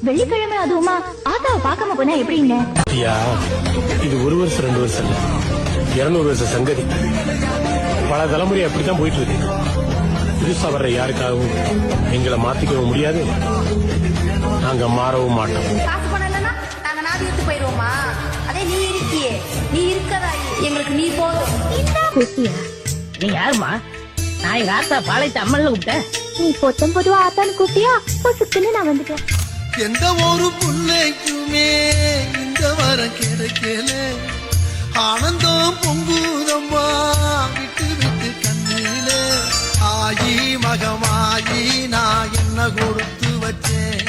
வெள்ளிக்கிழமை அதுவுமா ஆத்தாவை பார்க்காம போனா எப்படிங்க? இது 1 வருஷம் 2 வருஷம் 200 வருஷம் சங்கதி. பல தலைமுறை அப்படித்தான் போயிட்டு இருக்கு. புதுசா வர்ற யாருக்காகவும் எங்களை மாத்திக்கவும் முடியாது, நாங்க மாறவும் மாட்டோம். காசு பணம் இல்லைன்னா நாங்க நாதியத்து போயிருவோமா? அதே நீ இருக்கியே, நீ இருக்கதா எங்களுக்கு நீ போதும். நீ யாருமா? நான் எங்க ஆத்தா பாளையத்து அம்மன்ல கூப்பிட்டேன். நீ பொத்தம் பொதுவா ஆத்தான்னு கூப்பிட்டியா? பொசுக்குன்னு நான் வந்துட்டேன். எந்த ஒரு புள்ளைக்குமே இந்த வரம் கிடைக்கல, ஆனந்தம் பொங்குதம்மா விட்டு விட்டு கண்ணில. ஆயி மகமாயி நான் என்ன கொடுத்து வச்சேன்,